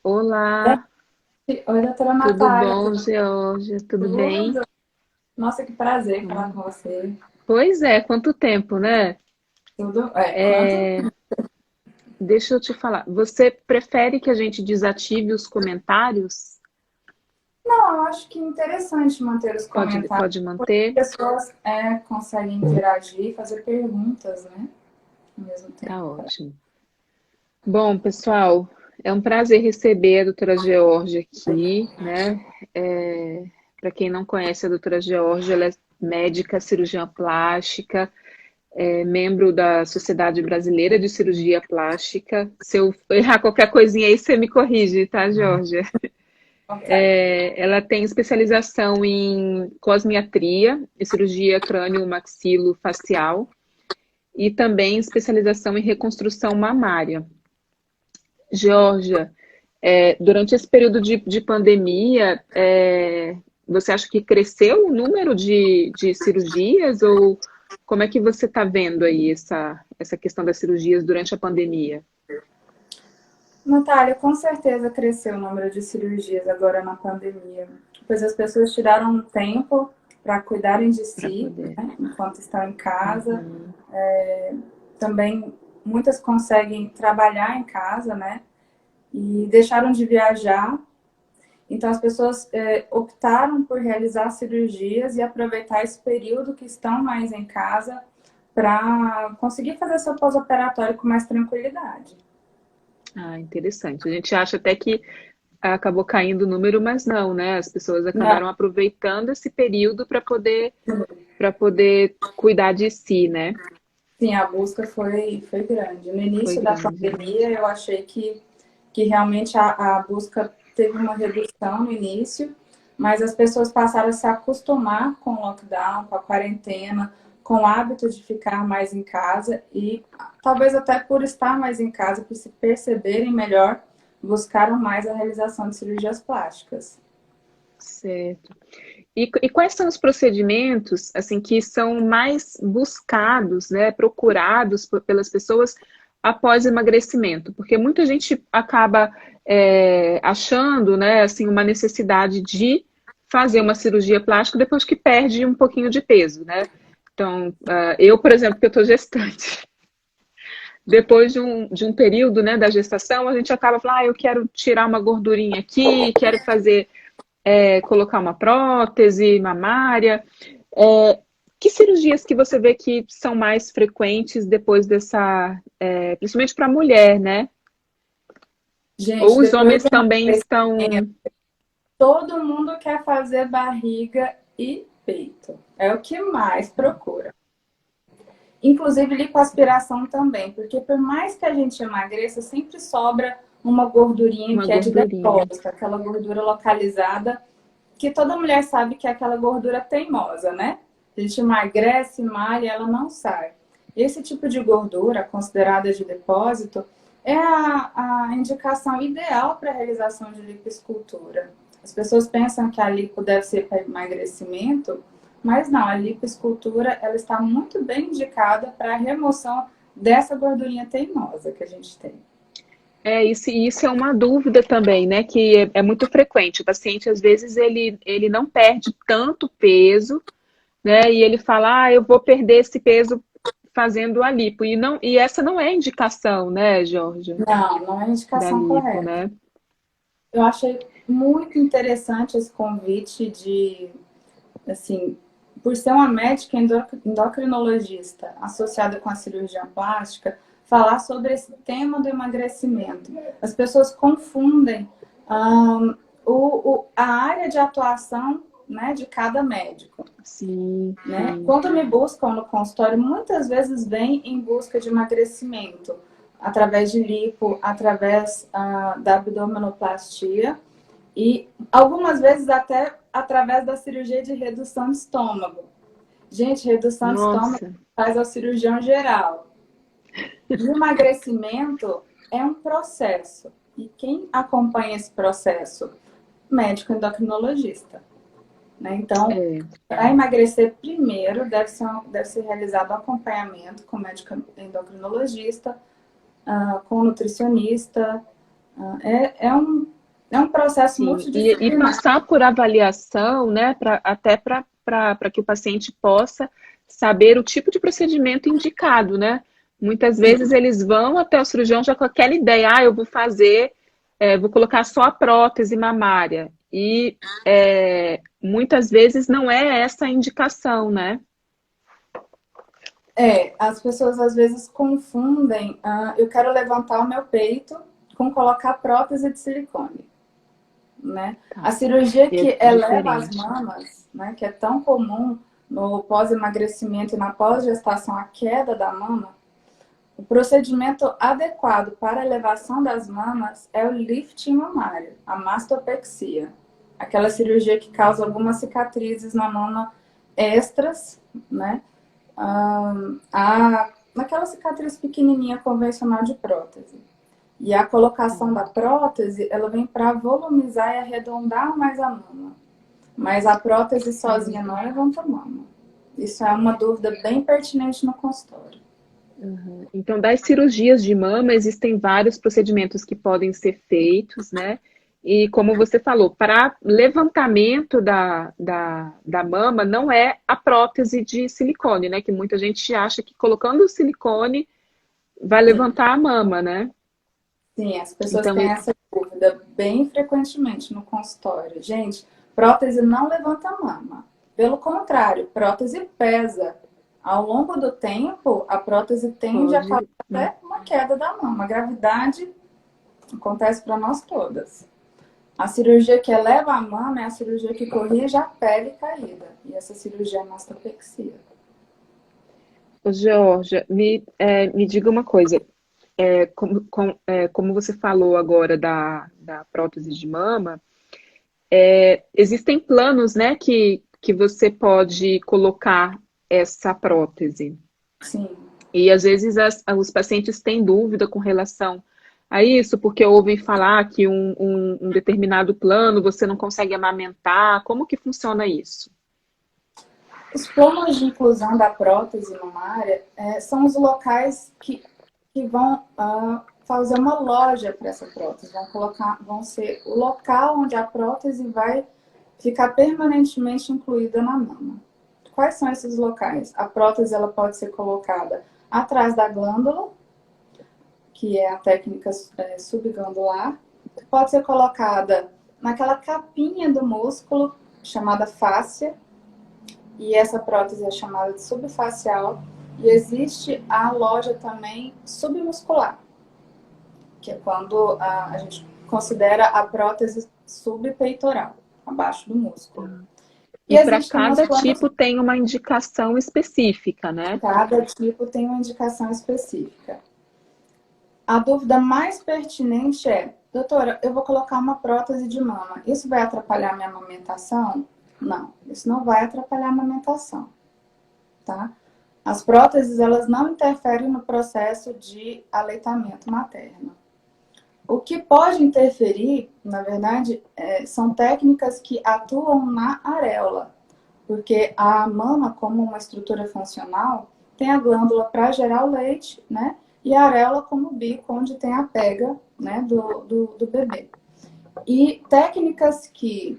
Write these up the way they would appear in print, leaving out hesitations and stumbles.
Olá, Oi, doutora tudo Natália, bom, Georgia? Tudo bem? tudo? Nossa, que prazer falar Hum. com você. Pois é, quanto tempo, né? Tudo? Quanto? É, deixa eu te falar, você prefere que a gente desative os comentários? Não, eu acho que é interessante manter os Pode, comentários, pode porque manter? as pessoas conseguem interagir, fazer perguntas, né? Ao mesmo tempo. Tá ótimo. Bom, pessoal, é um prazer receber a doutora Georgia aqui, né? Para quem não conhece a doutora Georgia, ela é médica cirurgiã plástica, membro da Sociedade Brasileira de Cirurgia Plástica. Se eu errar qualquer coisinha aí, você me corrige, tá, Georgia? Ok. Ela tem especialização em cosmiatria e cirurgia crânio-maxilofacial e também especialização em reconstrução mamária. Georgia, durante esse período de pandemia, você acha que cresceu o número de cirurgias ou como é que você está vendo aí essa questão das cirurgias durante a pandemia? Natália, com certeza cresceu o número de cirurgias agora na pandemia, pois as pessoas tiraram um tempo para cuidarem de Para si, poder. né, enquanto estão em casa. Uhum. Também muitas conseguem trabalhar em casa, né? E deixaram de viajar. Então, as pessoas optaram por realizar cirurgias e aproveitar esse período que estão mais em casa para conseguir fazer seu pós-operatório com mais tranquilidade. Ah, interessante. A gente acha até que acabou caindo o número, mas não, né? As pessoas Não, acabaram aproveitando esse período para poder cuidar de si, né? sim, a busca foi grande. No Foi início da grande. pandemia, eu achei que realmente a busca teve uma redução no início, mas as pessoas passaram a se acostumar com o lockdown, com a quarentena, com o hábito de ficar mais em casa e talvez até por estar mais em casa, por se perceberem melhor, buscaram mais a realização de cirurgias plásticas. Certo. E quais são os procedimentos assim que são mais buscados, né, procurados pelas pessoas após emagrecimento? Porque muita gente acaba achando, né, assim, uma necessidade de fazer uma cirurgia plástica depois que perde um pouquinho de peso, né? Então, eu, por exemplo, que eu estou gestante, depois de um período, né, da gestação, a gente acaba falando, eu quero tirar uma gordurinha aqui, quero fazer colocar uma prótese mamária. É, que cirurgias que você vê que são mais frequentes depois dessa, principalmente para a mulher, né? Ou Gente, os depois homens do também emagrecimento, estão. todo mundo quer fazer barriga e peito. É o que mais procura. Inclusive lipoaspiração também, porque por mais que a gente emagreça, sempre sobra uma gordurinha Uma que é de gordurinha. depósito, aquela gordura localizada, que toda mulher sabe que é aquela gordura teimosa, né? A gente emagrece, malha, ela não sai. Esse tipo de gordura, considerada de depósito, é a indicação ideal para a realização de lipoescultura. As pessoas pensam que a lipo deve ser para emagrecimento, mas não, a lipoescultura ela está muito bem indicada para a remoção dessa gordurinha teimosa que a gente tem. Isso é uma dúvida também, né? Que é muito frequente. O paciente, às vezes, ele não perde tanto peso, né? E ele fala, eu vou perder esse peso fazendo a lipo. E essa não é a indicação, né, Jorge, Não, não é a da indicação lipo, correta. né? Eu achei muito interessante esse convite de, assim, por ser uma médica endocrinologista associada com a cirurgia plástica, falar sobre esse tema do emagrecimento. As pessoas confundem a área de atuação, né, de cada médico. Sim, Né? sim. Quando me buscam no consultório, muitas vezes vêm em busca de emagrecimento, através de lipo, através da abdominoplastia e algumas vezes até através da cirurgia de redução de estômago. Gente, redução de estômago Nossa, faz ao cirurgião geral. E o emagrecimento é um processo. E quem acompanha esse processo? Médico endocrinologista. Né? Então, é, para emagrecer, primeiro deve ser realizado acompanhamento com médico endocrinologista, com nutricionista, É um processo Sim, e multidisciplinar. passar por avaliação, né, até para que o paciente possa saber o tipo de procedimento indicado, né? Muitas vezes eles vão até o cirurgião já com aquela ideia, eu vou fazer, vou colocar só a prótese mamária. E muitas vezes não é essa a indicação, né? As pessoas às vezes confundem, eu quero levantar o meu peito com colocar prótese de silicone, né? A Tá. cirurgia É que eleva as diferente. mamas, né, que é tão comum no pós-emagrecimento e na pós-gestação, a queda da mama, o procedimento adequado para a elevação das mamas é o lifting mamário, a mastopexia. Aquela cirurgia que causa algumas cicatrizes na mama extras, né? Naquela cicatriz pequenininha convencional de prótese. E a colocação da prótese, ela vem para volumizar e arredondar mais a mama. Mas a prótese sozinha não levanta a mama. Isso é uma dúvida bem pertinente no consultório. Uhum. Então, das cirurgias de mama, existem vários procedimentos que podem ser feitos, né? E como você falou, para levantamento da mama, não é a prótese de silicone, né? Que muita gente acha que colocando o silicone vai Sim, levantar a mama, né? sim, as pessoas Então, têm essa dúvida bem frequentemente no consultório. Gente, prótese não levanta a mama. Pelo contrário, prótese pesa. Ao longo do tempo, a prótese tende a causar pode. até uma queda da mama. A gravidade acontece para nós todas. A cirurgia que eleva a mama é a cirurgia que corrige a pele caída. E essa cirurgia é mastopexia. Ô, Georgia, me diga uma coisa. Como você falou agora da prótese de mama, existem planos, né, que você pode colocar essa prótese. Sim. E às vezes os pacientes têm dúvida com relação a isso, porque ouvem falar que um determinado plano você não consegue amamentar. Como que funciona isso? Os planos de inclusão da prótese mamária são os locais que vão fazer uma loja para essa prótese. Vão ser o local onde a prótese vai ficar permanentemente incluída na mama. Quais são esses locais? A prótese ela pode ser colocada atrás da glândula, que é a técnica subglandular, pode ser colocada naquela capinha do músculo chamada fáscia, e essa prótese é chamada de subfacial, e existe a loja também submuscular, que é quando a gente considera a prótese subpeitoral, abaixo do músculo. E E para existem os cada planos, tipo tem uma indicação específica, né? cada tipo tem uma indicação específica. A dúvida mais pertinente é, doutora, eu vou colocar uma prótese de mama. Isso vai atrapalhar minha amamentação? Não, isso não vai atrapalhar a amamentação, tá? As próteses, elas não interferem no processo de aleitamento materno. O que pode interferir, na verdade, são técnicas que atuam na areola, porque a mama, como uma estrutura funcional, tem a glândula para gerar o leite, né? E a areola como o bico, onde tem a pega, né, do bebê. E técnicas que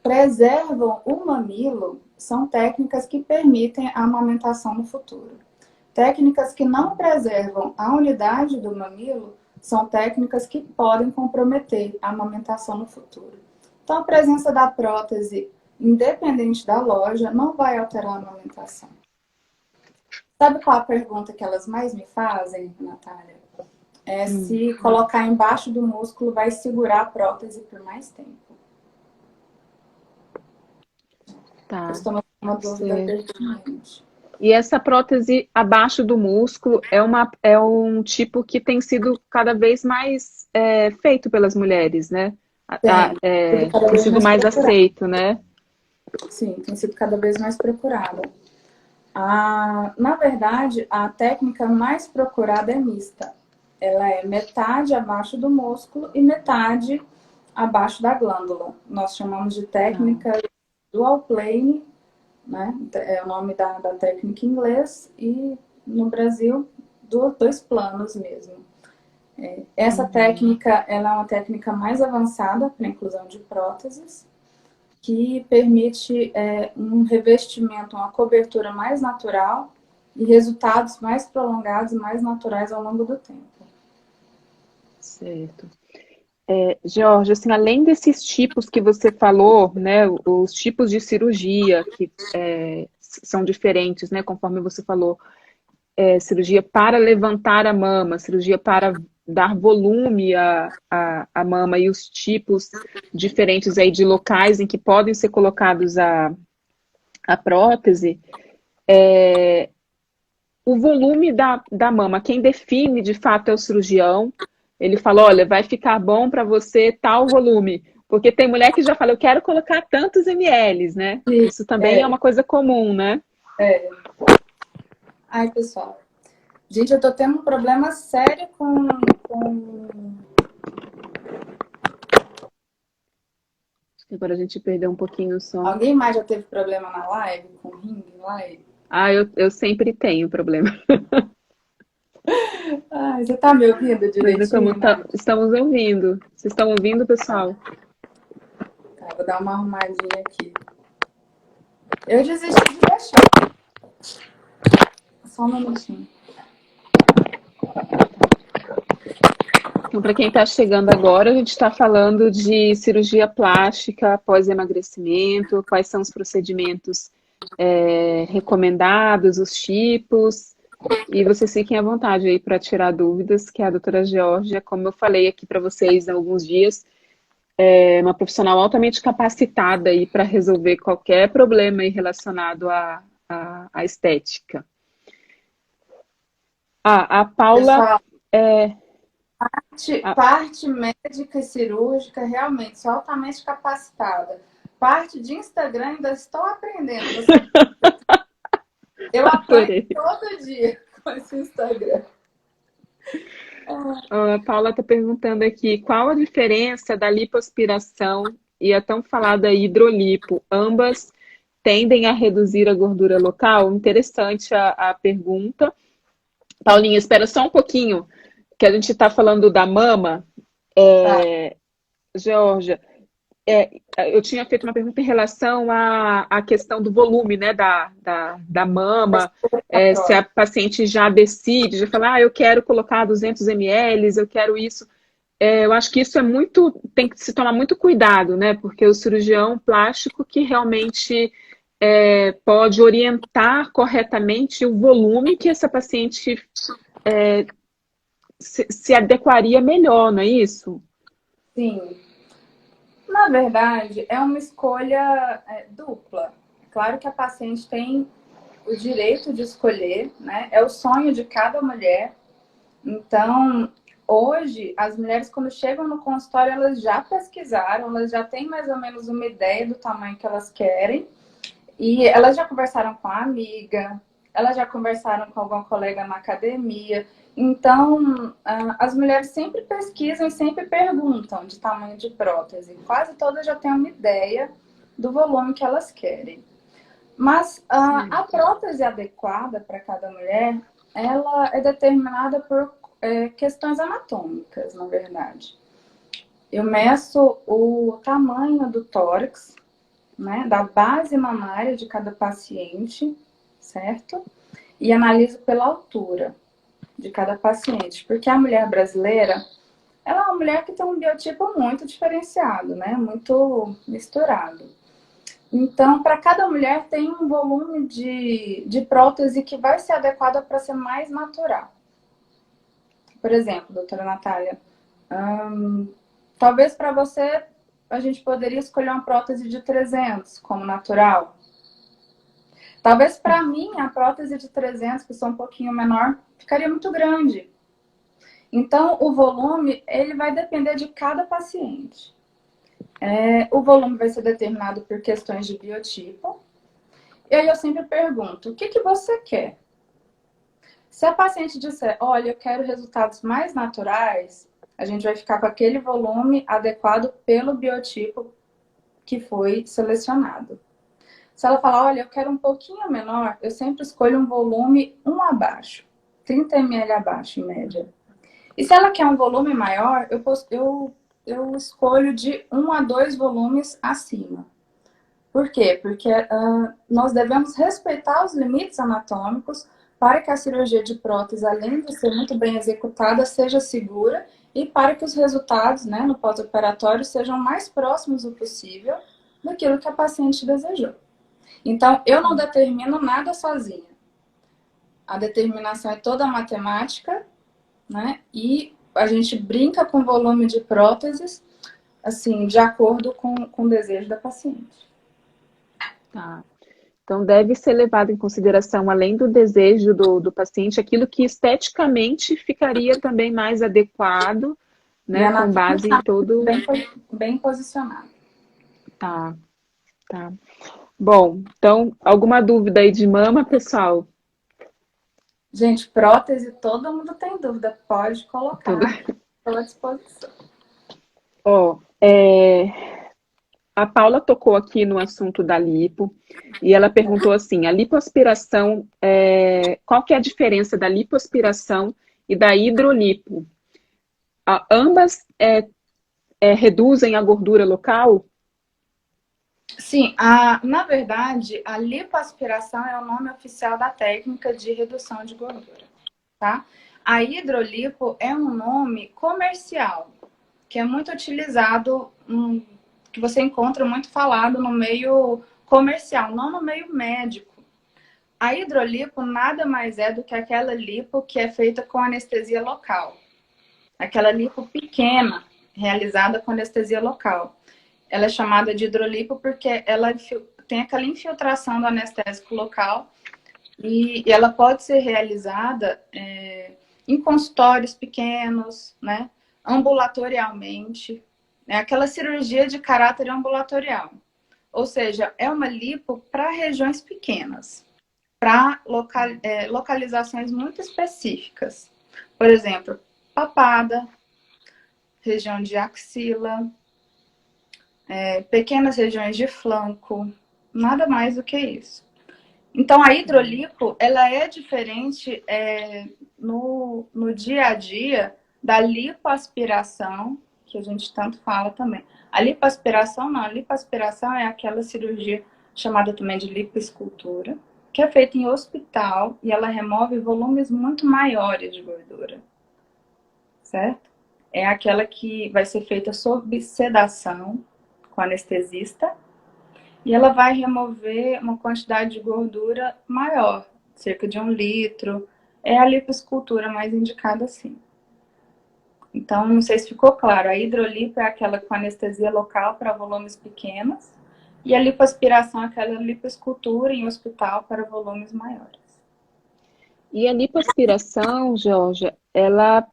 preservam o mamilo são técnicas que permitem a amamentação no futuro. Técnicas que não preservam a unidade do mamilo são técnicas que podem comprometer a amamentação no futuro. Então, a presença da prótese, independente da loja, não vai alterar a amamentação. Sabe qual a pergunta que elas mais me fazem, Natália? É se colocar embaixo do músculo vai segurar a prótese por mais tempo. Tá, Costuma ser uma dúvida certo. pertinente. E essa prótese abaixo do músculo é um tipo que tem sido cada vez mais feito pelas mulheres, né? Tem sido cada Tem vez sido mais mais procurada. aceito, né? Sim, tem sido cada vez mais procurada. Na verdade, a técnica mais procurada é mista. Ela é metade abaixo do músculo e metade abaixo da glândula. Nós chamamos de Tá. técnica dual plane, né? É o nome da técnica em inglês, e no Brasil, dois planos mesmo. Essa técnica, ela é uma técnica mais avançada para a inclusão de próteses, que permite um revestimento, uma cobertura mais natural e resultados mais prolongados e mais naturais ao longo do tempo. Certo. Georgia, assim, além desses tipos que você falou, né, os tipos de cirurgia que são diferentes, né, conforme você falou, cirurgia para levantar a mama, cirurgia para dar volume à mama e os tipos diferentes aí de locais em que podem ser colocados a prótese, o volume da mama, quem define de fato é o cirurgião. Ele fala, olha, vai ficar bom para você tal volume. Porque tem mulher que já fala, eu quero colocar tantos ml, né? Sim, Isso também é uma coisa comum, né? é. Ai, pessoal. Gente, eu tô tendo um problema sério com... Agora a gente perdeu um pouquinho o som. Alguém mais já teve problema na live? Com ring live? Ah, eu sempre tenho problema. Ai, você tá me ouvindo Mas direitinho, Nath? estamos ouvindo. Vocês estão ouvindo, pessoal? Tá, vou dar uma arrumadinha aqui. Eu desisti de deixar. Só um minutinho. Então, para quem está chegando agora, a gente está falando de cirurgia plástica após emagrecimento, quais são os procedimentos recomendados, os tipos, e vocês fiquem à vontade aí para tirar dúvidas, que a doutora Georgia, como eu falei aqui para vocês há alguns dias, é uma profissional altamente capacitada aí para resolver qualquer problema aí relacionado à estética. A Paula... Pessoal, É, parte médica e cirúrgica, realmente, sou altamente capacitada. Parte de Instagram, ainda estou aprendendo. Eu apanho adorei. todo dia com esse Instagram. A Paula está perguntando aqui, qual a diferença da lipoaspiração e a tão falada hidrolipo? Ambas tendem a reduzir a gordura local? Interessante a pergunta. Paulinha, espera só um pouquinho, que a gente está falando da mama. Tá. Georgia, eu tinha feito uma pergunta em relação à questão do volume, né, da mama, se a paciente já decide, já fala, eu quero colocar 200 ml, eu quero isso. Eu acho que isso tem que se tomar muito cuidado, né, porque o cirurgião plástico que realmente pode orientar corretamente o volume que essa paciente se adequaria melhor, não é isso? Sim. Na verdade, é uma escolha dupla. Claro que a paciente tem o direito de escolher, né? É o sonho de cada mulher. Então, hoje, as mulheres, quando chegam no consultório, elas já pesquisaram, elas já têm mais ou menos uma ideia do tamanho que elas querem. E elas já conversaram com a amiga, elas já conversaram com algum colega na academia. Então, as mulheres sempre pesquisam e sempre perguntam de tamanho de prótese. Quase todas já têm uma ideia do volume que elas querem. Mas a prótese adequada para cada mulher, ela é determinada por questões anatômicas, na verdade. Eu meço o tamanho do tórax, né, da base mamária de cada paciente, certo? E analiso pela altura de cada paciente, porque a mulher brasileira, ela é uma mulher que tem um biotipo muito diferenciado, né? Muito misturado. Então, para cada mulher tem um volume de prótese que vai ser adequada para ser mais natural. Por exemplo, doutora Natália, talvez para você a gente poderia escolher uma prótese de 300 como natural. Talvez para mim a prótese de 300, que são um pouquinho menor, ficaria muito grande. Então, o volume, ele vai depender de cada paciente. O volume vai ser determinado por questões de biotipo. E aí eu sempre pergunto, o que você quer? Se a paciente disser, olha, eu quero resultados mais naturais, a gente vai ficar com aquele volume adequado pelo biotipo que foi selecionado. Se ela falar, olha, eu quero um pouquinho menor, eu sempre escolho um volume 1 abaixo, 30 ml abaixo, em média. E se ela quer um volume maior, eu escolho de 1 a 2 volumes acima. Por quê? Porque nós devemos respeitar os limites anatômicos para que a cirurgia de prótese, além de ser muito bem executada, seja segura e para que os resultados, né, no pós-operatório sejam mais próximos o possível daquilo que a paciente desejou. Então, eu não determino nada sozinha. A determinação é toda matemática, né? E a gente brinca com o volume de próteses, assim, de acordo com o desejo da paciente. Tá. Então, deve ser levado em consideração, além do desejo do paciente, aquilo que esteticamente ficaria também mais adequado, E né, a com anatomia base em está todo. bem posicionada. Tá, tá. Bom, então, alguma dúvida aí de mama, pessoal? Gente, prótese, todo mundo tem dúvida. Pode Tudo. colocar, estou à disposição. Ó, a Paula tocou aqui no assunto da lipo e ela perguntou assim: a lipoaspiração, qual que é a diferença da lipoaspiração e da hidrolipo? Ambas reduzem a gordura local? Sim, na verdade, a lipoaspiração é o nome oficial da técnica de redução de gordura, tá? A hidrolipo é um nome comercial, que é muito utilizado, que você encontra muito falado no meio comercial, não no meio médico. A hidrolipo nada mais é do que aquela lipo que é feita com anestesia local. Aquela lipo pequena, realizada com anestesia local. Ela é chamada de hidrolipo porque ela tem aquela infiltração do anestésico local e ela pode ser realizada em consultórios pequenos, né? Ambulatorialmente. É aquela cirurgia de caráter ambulatorial. Ou seja, é uma lipo para regiões pequenas, para localizações muito específicas. Por exemplo, papada, região de axila, pequenas regiões de flanco, nada mais do que isso. Então, a hidrolipo, ela é diferente no dia a dia da lipoaspiração, que a gente tanto fala também. A lipoaspiração não, a lipoaspiração é aquela cirurgia chamada também de lipoescultura, que é feita em hospital e ela remove volumes muito maiores de gordura, certo? É aquela que vai ser feita sob sedação com anestesista e ela vai remover uma quantidade de gordura maior, cerca de 1 litro. É a lipoescultura mais indicada assim. Então, não sei se ficou claro, a hidrolipo é aquela com anestesia local para volumes pequenos e a lipoaspiração é aquela lipoescultura em hospital para volumes maiores. E a lipoaspiração, Georgia, ela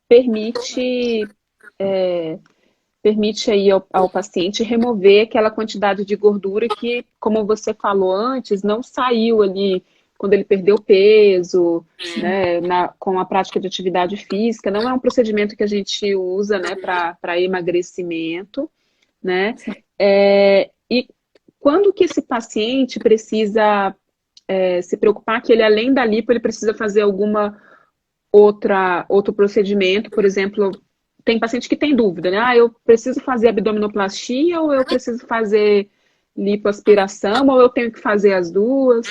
permite, é, permite aí ao paciente remover aquela quantidade de gordura que, como você falou antes, não saiu ali quando ele perdeu peso, né, com a prática de atividade física. Não é um procedimento que a gente usa, né, para emagrecimento, né? E quando que esse paciente precisa se preocupar que ele, além da lipo, ele precisa fazer alguma outro procedimento, por exemplo, tem paciente que tem dúvida, né? Eu preciso fazer abdominoplastia ou eu preciso fazer lipoaspiração ou eu tenho que fazer as duas?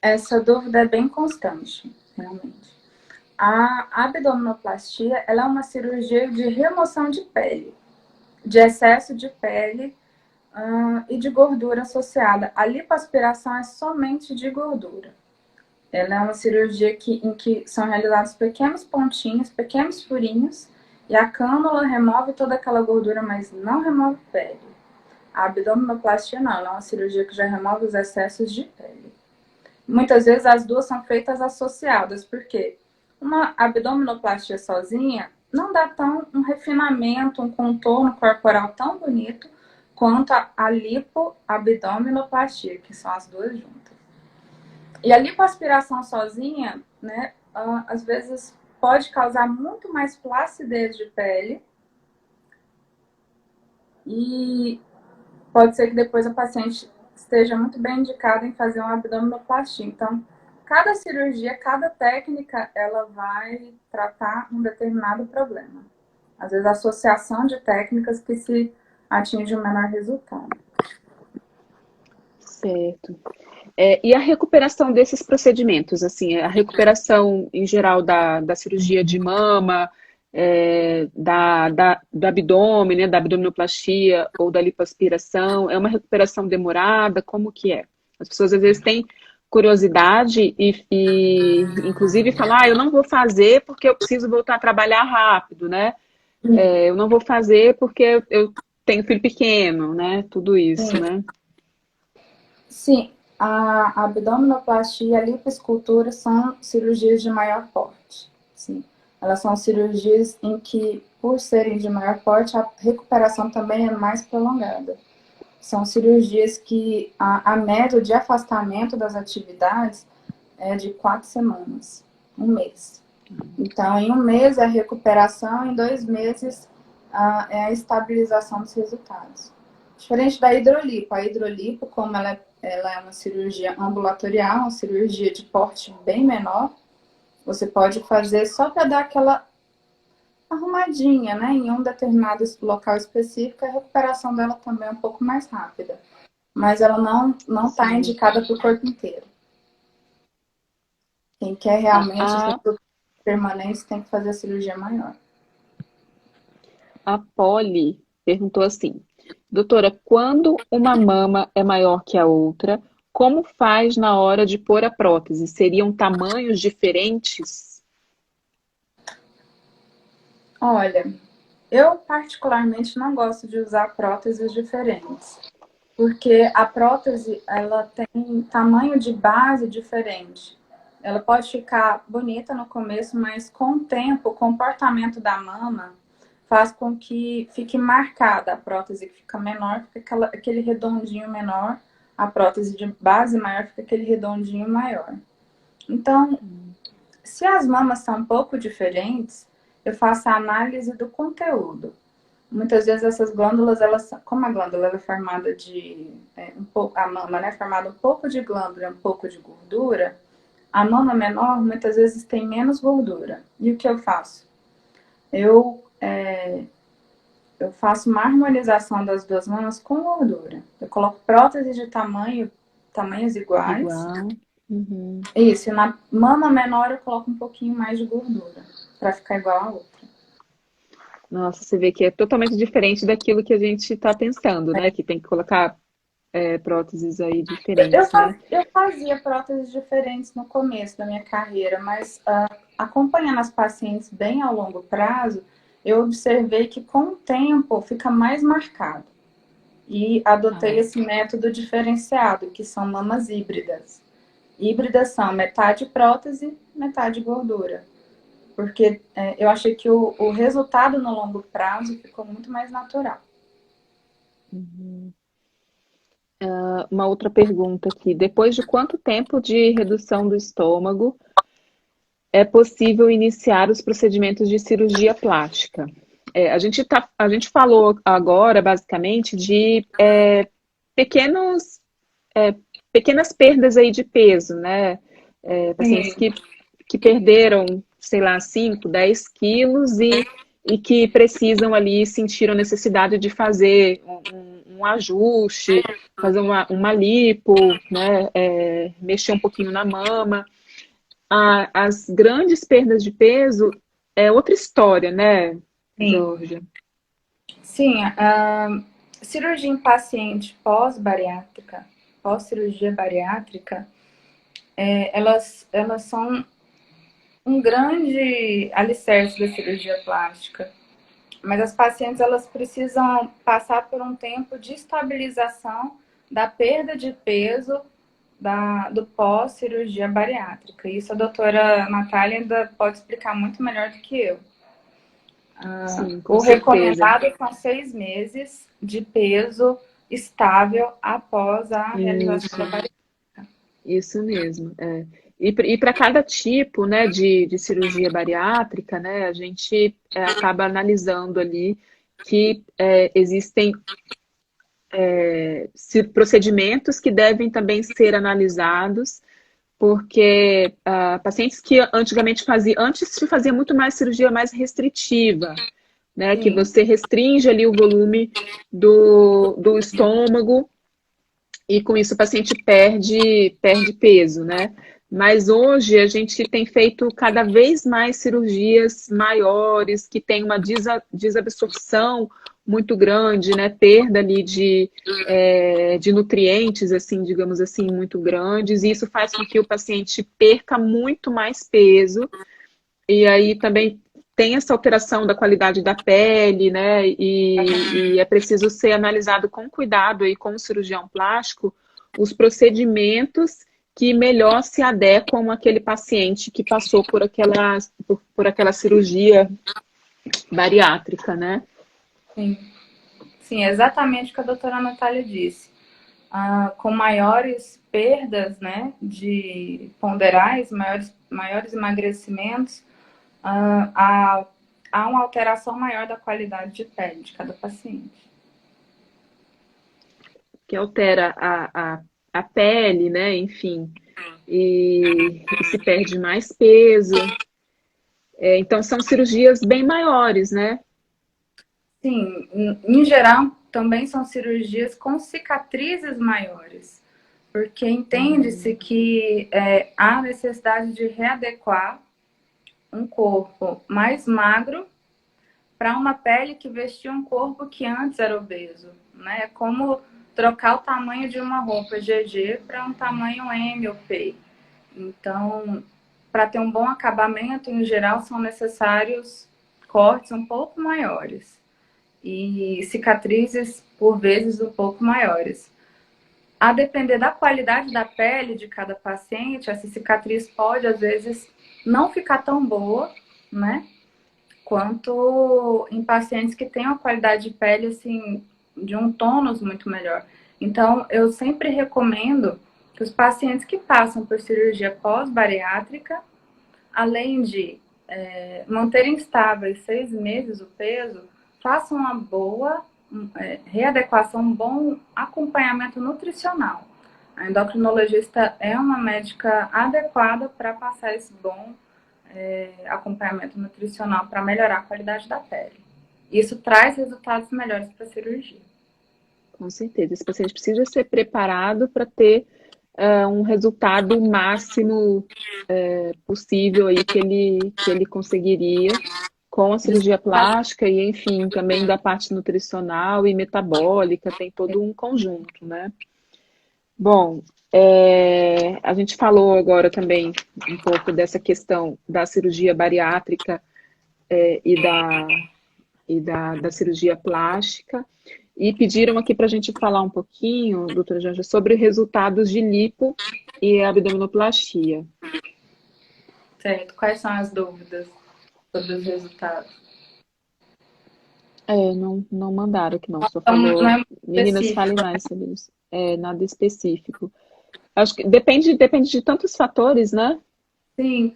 Essa dúvida é bem constante, realmente. A abdominoplastia, ela é uma cirurgia de remoção de pele, de excesso de pele e de gordura associada. A lipoaspiração é somente de gordura. Ela é uma cirurgia em que são realizados pequenos pontinhos, pequenos furinhos, e a cânula remove toda aquela gordura, mas não remove pele. A abdominoplastia não, ela é uma cirurgia que já remove os excessos de pele. Muitas vezes as duas são feitas associadas, porque uma abdominoplastia sozinha não dá um refinamento, um contorno corporal tão bonito quanto a lipoabdominoplastia, que são as duas juntas. E a lipoaspiração sozinha, né, às vezes pode causar muito mais flacidez de pele e pode ser que depois a paciente esteja muito bem indicada em fazer uma abdominoplastia. Então, cada cirurgia, cada técnica, ela vai tratar um determinado problema. Às vezes, a associação de técnicas que se atinge o menor resultado. Certo. E a recuperação desses procedimentos, assim, a recuperação em geral da cirurgia de mama, do abdômen, né, da abdominoplastia ou da lipoaspiração, é uma recuperação demorada? Como que é? As pessoas às vezes têm curiosidade inclusive falam, eu não vou fazer porque eu preciso voltar a trabalhar rápido, né? Eu não vou fazer porque eu tenho filho pequeno, né? Tudo isso, Sim. né? Sim, a abdominoplastia e a lipoescultura são cirurgias de maior porte. Sim, elas são cirurgias em que, por serem de maior porte, a recuperação também é mais prolongada. São cirurgias que a média de afastamento das atividades é de 4 semanas, um mês. Então, em um mês é a recuperação, em 2 meses é a estabilização dos resultados. Diferente da hidrolipo. A hidrolipo, como ela é uma cirurgia ambulatorial, uma cirurgia de porte bem menor, você pode fazer só para dar aquela arrumadinha, né, em um determinado local específico, a recuperação dela também é um pouco mais rápida. Mas ela não está indicada para o corpo inteiro. Quem quer realmente resultados permanentes tem que fazer a cirurgia maior. A Polly perguntou assim: doutora, quando uma mama é maior que a outra, como faz na hora de pôr a prótese? Seriam tamanhos diferentes? Olha, eu particularmente não gosto de usar próteses diferentes, porque a prótese ela tem tamanho de base diferente. Ela pode ficar bonita no começo, mas com o tempo, o comportamento da mama faz com que fique marcada a prótese que fica menor, fica aquele redondinho menor, a prótese de base maior fica aquele redondinho maior. Então, se as mamas são um pouco diferentes, eu faço a análise do conteúdo. Muitas vezes essas glândulas, como a glândula é formada de a mama é formada um pouco de glândula e um pouco de gordura, a mama menor muitas vezes tem menos gordura. E o que eu faço? Eu faço uma harmonização das duas mamas com gordura. Eu coloco próteses de tamanhos iguais. Igual. Uhum. Isso, e na mama menor eu coloco um pouquinho mais de gordura, para ficar igual a outra. Nossa, você vê que é totalmente diferente daquilo que a gente está pensando, né? Que tem que colocar próteses aí diferentes, né? Eu fazia próteses diferentes no começo da minha carreira, mas acompanhando as pacientes bem ao longo prazo, eu observei que com o tempo fica mais marcado. E adotei esse método diferenciado, que são mamas híbridas. Híbridas são metade prótese, metade gordura. Porque eu achei que o resultado no longo prazo ficou muito mais natural. Uhum. Uma outra pergunta aqui. Depois de quanto tempo de redução do estômago é possível iniciar os procedimentos de cirurgia plástica? A gente falou agora, basicamente, de pequenos, pequenas perdas aí de peso, né? Pacientes que perderam, sei lá, 5, 10 quilos e que precisam ali, sentiram a necessidade de fazer um ajuste, fazer uma lipo, né? Mexer um pouquinho na mama. As grandes perdas de peso é outra história, né, Georgia? Sim, cirurgia em paciente pós-bariátrica, pós-cirurgia bariátrica, elas são um grande alicerce da cirurgia plástica. Mas as pacientes elas precisam passar por um tempo de estabilização da perda de peso do pós-cirurgia bariátrica. Isso a doutora Natália ainda pode explicar muito melhor do que eu. Sim, com O certeza. recomendado são 6 meses de peso estável após a realização da bariátrica. Isso mesmo. E para cada tipo, né, de cirurgia bariátrica, né, a gente acaba analisando ali que existem procedimentos que devem também ser analisados porque pacientes que antigamente antes se fazia muito mais cirurgia mais restritiva, né? Que Sim, você restringe ali o volume do estômago e com isso o paciente perde peso, né? Mas hoje a gente tem feito cada vez mais cirurgias maiores, que tem uma desabsorção muito grande, né? Perda ali de nutrientes, assim, digamos assim, muito grandes, e isso faz com que o paciente perca muito mais peso, e aí também tem essa alteração da qualidade da pele, né? E é preciso ser analisado com cuidado aí com o cirurgião plástico os procedimentos que melhor se adequam àquele paciente que passou por aquela cirurgia bariátrica, né? sim. Sim, exatamente o que a doutora Natália disse. Com maiores perdas, né, de ponderais, maiores emagrecimentos, há, há uma alteração maior da qualidade de pele de cada paciente. Que altera a pele, né? Enfim, e se perde mais peso. Então, são cirurgias bem maiores, né? Sim, em geral, também são cirurgias com cicatrizes maiores, porque entende-se que há necessidade de readequar um corpo mais magro para uma pele que vestia um corpo que antes era obeso, né? É como trocar o tamanho de uma roupa GG para um tamanho M ou P. Então, para ter um bom acabamento, em geral, são necessários cortes um pouco maiores e cicatrizes, por vezes, um pouco maiores. A depender da qualidade da pele de cada paciente, essa cicatriz pode, às vezes, não ficar tão boa, né? Quanto em pacientes que têm uma qualidade de pele, assim, de um tônus muito melhor. Então, eu sempre recomendo que os pacientes que passam por cirurgia pós-bariátrica, além de manterem estáveis 6 meses o peso, façam uma boa readequação, um bom acompanhamento nutricional. A endocrinologista é uma médica adequada para passar esse bom acompanhamento nutricional para melhorar a qualidade da pele. Isso traz resultados melhores para a cirurgia. Com certeza. Esse paciente precisa ser preparado para ter um resultado máximo possível aí que ele conseguiria com a cirurgia plástica e, enfim, também da parte nutricional e metabólica, tem todo um conjunto, né? Bom, a gente falou agora também um pouco dessa questão da cirurgia bariátrica e da cirurgia plástica. E pediram aqui para a gente falar um pouquinho, doutora Janja, sobre resultados de lipo e abdominoplastia. Certo. Quais são as dúvidas sobre os resultados? Não mandaram aqui não, só Então, não é falou, muito meninas, específico. falem mais sobre isso. Nada específico. Acho que depende de tantos fatores, né? Sim.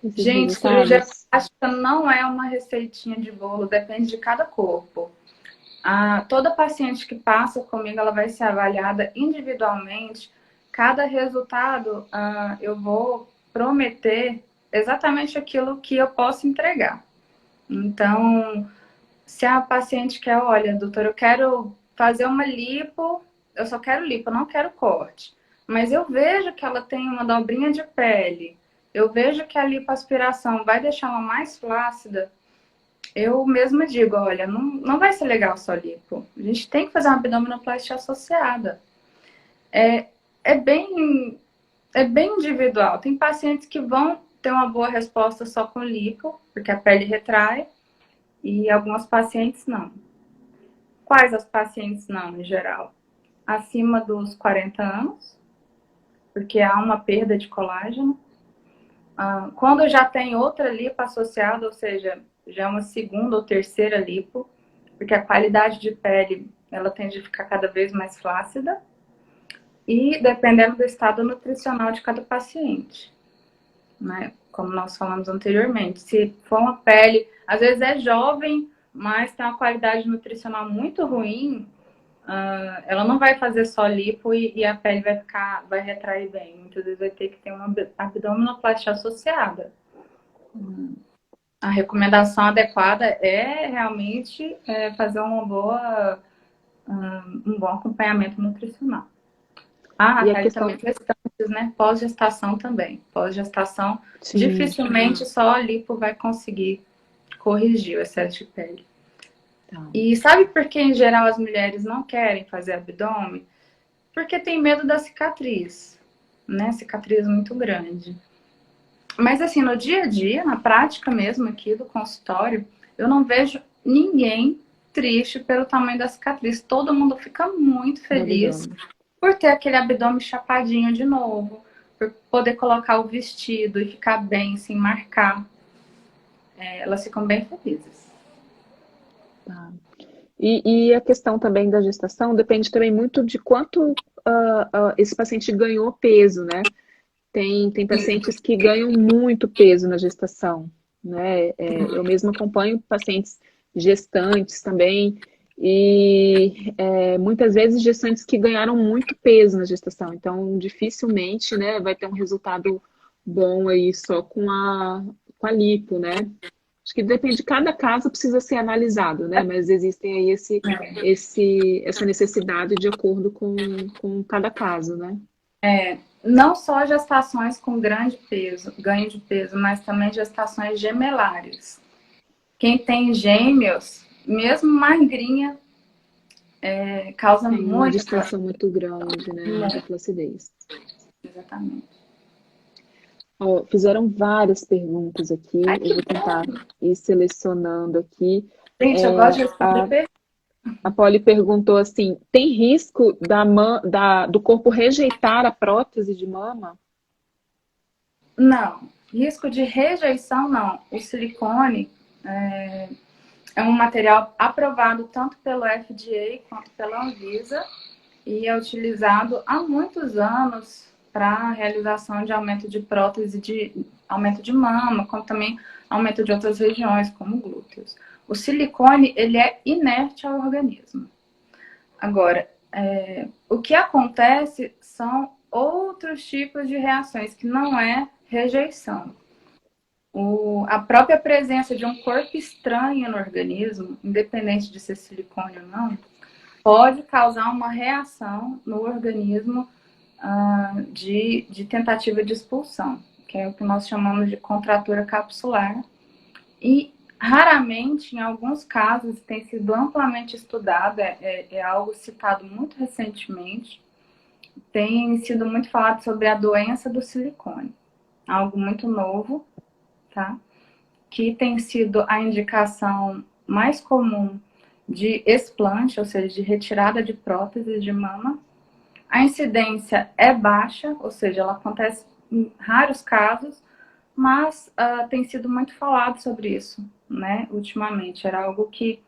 Esses Gente, cirurgia resultados. plástica não é uma receitinha de bolo, depende de cada corpo. Toda paciente que passa comigo, ela vai ser avaliada individualmente. Cada resultado, eu vou prometer exatamente aquilo que eu posso entregar. Então, se a paciente quer, olha, doutor, eu quero fazer uma lipo, eu só quero lipo, eu não quero corte. Mas eu vejo que ela tem uma dobrinha de pele, eu vejo que a lipoaspiração vai deixar ela mais flácida, eu mesma digo, olha, não vai ser legal só lipo. A gente tem que fazer uma abdominoplastia associada. É, é bem, é bem individual. Tem pacientes que vão ter uma boa resposta só com lipo, porque a pele retrai, e algumas pacientes não. Quais as pacientes não, em geral? Acima dos 40 anos, porque há uma perda de colágeno. Quando já tem outra lipo associada, ou seja, já é uma segunda ou terceira lipo, porque a qualidade de pele ela tende a ficar cada vez mais flácida e dependendo do estado nutricional de cada paciente, né? Como nós falamos anteriormente, se for uma pele, às vezes é jovem, mas tem uma qualidade nutricional muito ruim, ela não vai fazer só lipo e a pele vai retrair bem. Muitas vezes vai ter que ter uma abdominoplastia associada. A recomendação adequada é realmente fazer um bom acompanhamento nutricional. E a Kelly, questão, também gestantes, né? Pós-gestação também. Pós-gestação, sim, dificilmente só a lipo vai conseguir corrigir o excesso de pele. tá. E sabe por que, em geral, as mulheres não querem fazer abdômen? Porque tem medo da cicatriz, né? Cicatriz muito grande. Mas assim, no dia a dia, na prática mesmo aqui do consultório, eu não vejo ninguém triste pelo tamanho da cicatriz. Todo mundo fica muito No feliz abdômen. por ter aquele abdômen chapadinho de novo, por poder colocar o vestido e ficar bem, sem marcar. Elas ficam bem felizes. Tá. E a questão também da gestação depende também muito de quanto esse paciente ganhou peso, né? Tem pacientes que ganham muito peso na gestação, né? Eu mesma acompanho pacientes gestantes também, e muitas vezes gestantes que ganharam muito peso na gestação, então dificilmente, né, vai ter um resultado bom aí só com a lipo, né? Acho que depende, cada caso precisa ser analisado, né? Mas existem aí essa necessidade de acordo com cada caso, né? Não só gestações com grande peso, ganho de peso, mas também gestações gemelares. Quem tem gêmeos, mesmo magrinha, causa Tem uma muita distensão flacidez. muito grande, né, de flacidez. Exatamente. Ó, fizeram várias perguntas aqui, Ai, eu que vou bom. tentar ir selecionando aqui. Gente, eu gosto de A, responder. a Polly perguntou assim: tem risco do corpo rejeitar a prótese de mama? Não. Risco de rejeição, não. O silicone é um material aprovado tanto pelo FDA quanto pela Anvisa e é utilizado há muitos anos para a realização de aumento de prótese, de aumento de mama, como também aumento de outras regiões, como glúteos. O silicone, ele é inerte ao organismo. Agora, o que acontece são outros tipos de reações, que não é rejeição. A própria presença de um corpo estranho no organismo, independente de ser silicone ou não, pode causar uma reação no organismo de tentativa de expulsão, que é o que nós chamamos de contratura capsular. E raramente, em alguns casos, tem sido amplamente estudado, é algo citado muito recentemente, tem sido muito falado sobre a doença do silicone, algo muito novo, tá? Que tem sido a indicação mais comum de explante, ou seja, de retirada de próteses de mama. A incidência é baixa, ou seja, ela acontece em raros casos, mas tem sido muito falado sobre isso, né, ultimamente. Era algo que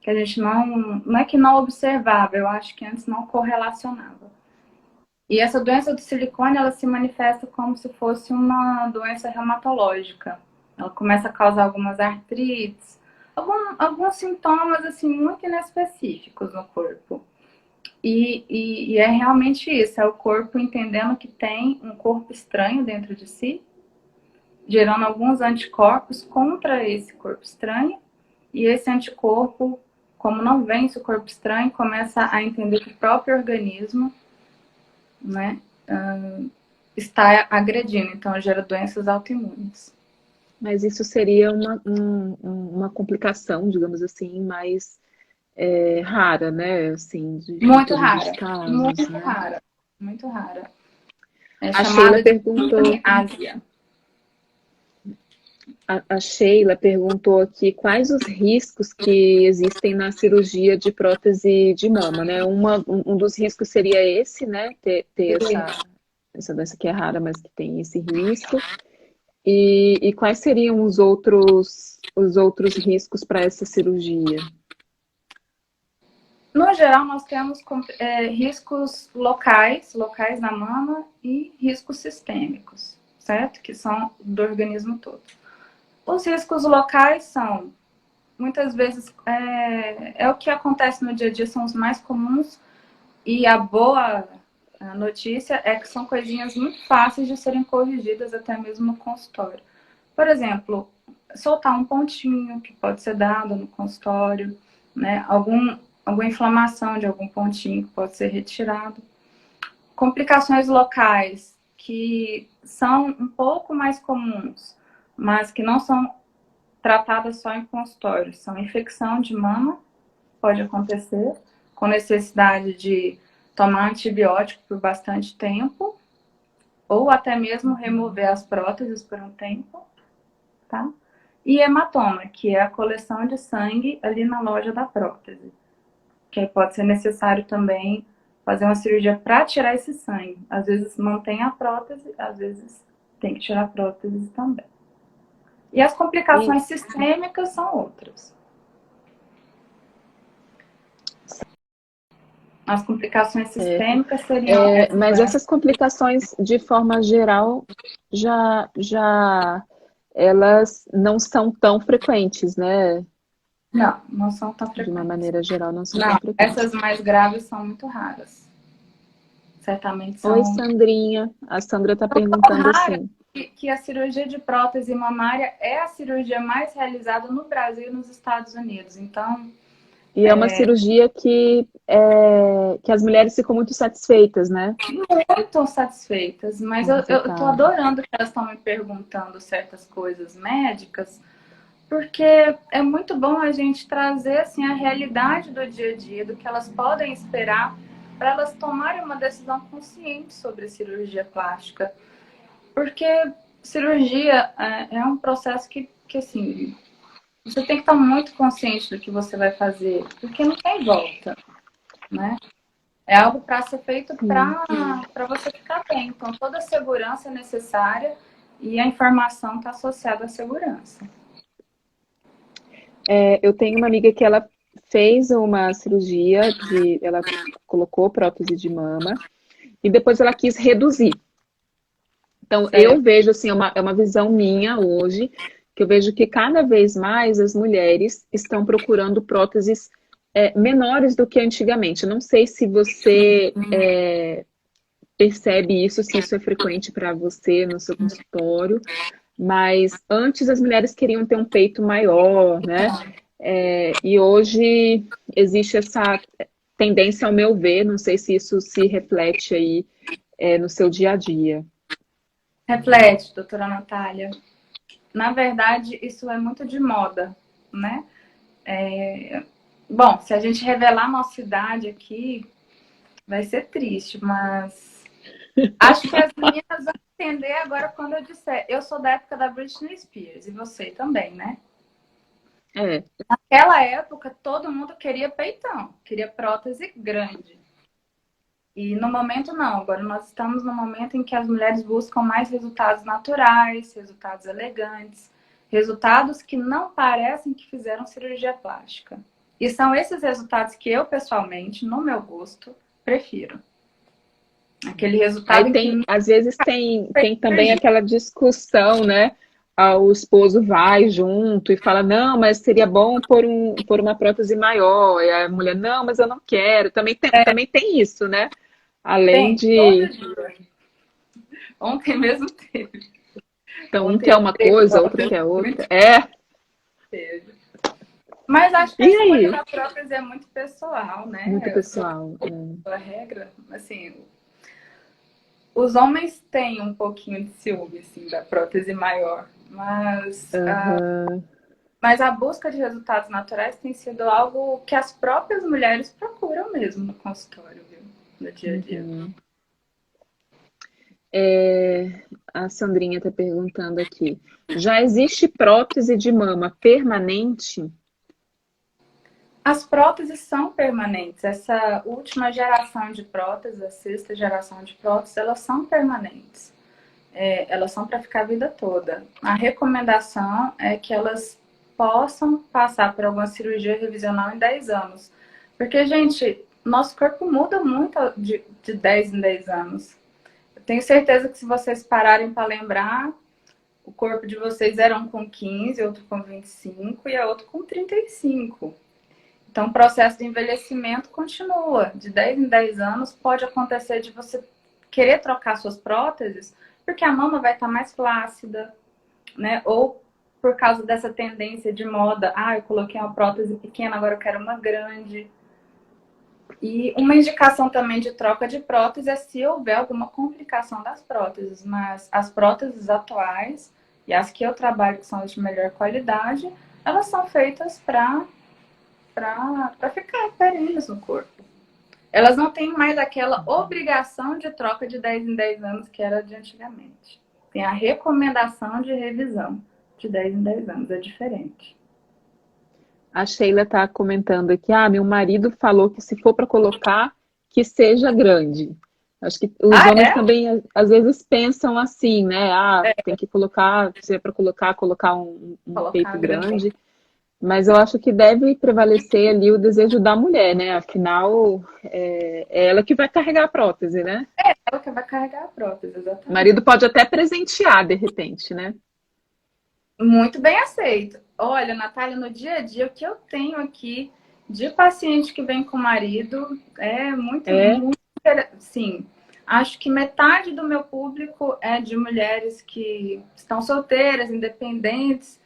a gente não é que não observava, eu acho que antes não correlacionava. E essa doença do silicone, ela se manifesta como se fosse uma doença reumatológica. Ela começa a causar algumas artrites, alguns sintomas assim muito inespecíficos no corpo. E é realmente isso, é o corpo entendendo que tem um corpo estranho dentro de si, gerando alguns anticorpos contra esse corpo estranho, e esse anticorpo, como não vence o corpo estranho, começa a entender que o próprio organismo, né, está agredindo, então gera doenças autoimunes. Mas isso seria uma complicação, digamos assim, mais rara, né? Assim, de Muito todos os rara, casos, muito né? rara, muito rara. É A Sheila chamada de perguntou, Ásia. a Sheila perguntou aqui quais os riscos que existem na cirurgia de prótese de mama, né? Um dos riscos seria esse, né? Ter essa doença que é rara, mas que tem esse risco. E quais seriam os outros riscos para essa cirurgia? No geral, nós temos riscos locais na mama e riscos sistêmicos, certo? Que são do organismo todo. Os riscos locais são muitas vezes é o que acontece no dia a dia, são os mais comuns. E a boa notícia é que são coisinhas muito fáceis de serem corrigidas até mesmo no consultório. Por exemplo, soltar um pontinho que pode ser dado no consultório, né? Alguma inflamação de algum pontinho que pode ser retirado. Complicações locais que são um pouco mais comuns, mas que não são tratadas só em consultório. São infecção de mama, pode acontecer, com necessidade de tomar antibiótico por bastante tempo, ou até mesmo remover as próteses por um tempo, tá? E hematoma, que é a coleção de sangue ali na loja da prótese, que aí pode ser necessário também fazer uma cirurgia para tirar esse sangue. Às vezes mantém a prótese, às vezes tem que tirar a prótese também. E as complicações sistêmicas são outras. As complicações sistêmicas seriam... Mas essas complicações, de forma geral, já elas não são tão frequentes, né? Não são tão frequentes. De uma maneira geral, não são tão frequentes. Essas mais graves são muito raras. Certamente são... Oi, Sandrinha. A Sandra está perguntando assim. Que a cirurgia de prótese mamária é a cirurgia mais realizada no Brasil e nos Estados Unidos. Então... E é uma cirurgia que as mulheres ficam muito satisfeitas, né? Muito satisfeitas, mas eu tô adorando que elas estão me perguntando certas coisas médicas, porque é muito bom a gente trazer assim, a realidade do dia a dia, do que elas podem esperar, para elas tomarem uma decisão consciente sobre cirurgia plástica. Porque cirurgia é um processo que assim, você tem que estar muito consciente do que você vai fazer, porque não tem volta, né? É algo para ser feito para você ficar bem. Então, toda a segurança é necessária e a informação está associada à segurança. Eu tenho uma amiga que ela fez uma cirurgia, ela colocou prótese de mama e depois ela quis reduzir. Então, eu vejo, assim, é uma visão minha hoje, que eu vejo que cada vez mais as mulheres estão procurando próteses menores do que antigamente. Eu não sei se você percebe isso, se isso é frequente para você no seu consultório, mas antes as mulheres queriam ter um peito maior, né? E hoje existe essa tendência, ao meu ver, não sei se isso se reflete aí no seu dia a dia. Reflete, doutora Natália. Na verdade, isso é muito de moda, né? Bom, se a gente revelar a nossa idade aqui, vai ser triste, mas acho que as meninas vão entender agora quando eu disser. Eu sou da época da Britney Spears, e você também, né? Naquela época, todo mundo queria peitão, queria prótese grande. E no momento não, agora nós estamos no momento em que as mulheres buscam mais resultados naturais, resultados elegantes, resultados que não parecem que fizeram cirurgia plástica. E são esses resultados que eu, pessoalmente, no meu gosto, prefiro. Aquele resultado às vezes tem também aquela discussão, né? O esposo vai junto e fala, não, mas seria bom pôr uma prótese maior. E a mulher, não, mas eu não quero. Também tem isso, né? Além de... Ontem mesmo teve. Então, um quer uma coisa, outro quer outra. Mas acho que a escolha da prótese é muito pessoal, né? Muito pessoal. A regra, assim... Os homens têm um pouquinho de ciúme, assim, da prótese maior. Mas a busca de resultados naturais tem sido algo que as próprias mulheres procuram mesmo no consultório, viu? No dia a dia. A Sandrinha está perguntando aqui. Já existe prótese de mama permanente? As próteses são permanentes. Essa última geração de próteses, a sexta geração de próteses, elas são permanentes. Elas são para ficar a vida toda. A recomendação é que elas possam passar por alguma cirurgia revisional em 10 anos. Porque, gente, nosso corpo muda muito de 10 em 10 anos. Eu tenho certeza que se vocês pararem para lembrar, O corpo de vocês era um com 15, outro com 25 e a outro com 35. Então, o processo de envelhecimento continua. De 10 em 10 anos, pode acontecer de você querer trocar suas próteses, porque a mama vai estar mais flácida, né? Ou por causa dessa tendência de moda, eu coloquei uma prótese pequena, agora eu quero uma grande. E uma indicação também de troca de prótese é se houver alguma complicação das próteses, mas as próteses atuais e as que eu trabalho, que são as de melhor qualidade, elas são feitas para ficar perenes no corpo. Elas não têm mais aquela obrigação de troca de 10 em 10 anos que era de antigamente. Tem a recomendação de revisão de 10 em 10 anos, é diferente. A Sheila está comentando aqui, meu marido falou que se for para colocar, que seja grande. Acho que os homens também, às vezes, pensam assim, né? Tem que colocar, se é para colocar um peito grande. Mas eu acho que deve prevalecer ali o desejo da mulher, né? Afinal, é ela que vai carregar a prótese, né? É ela que vai carregar a prótese, exatamente. O marido pode até presentear, de repente, né? Muito bem aceito. Olha, Natália, no dia a dia, o que eu tenho aqui de paciente que vem com o marido é muito sim. Acho que metade do meu público é de mulheres que estão solteiras, independentes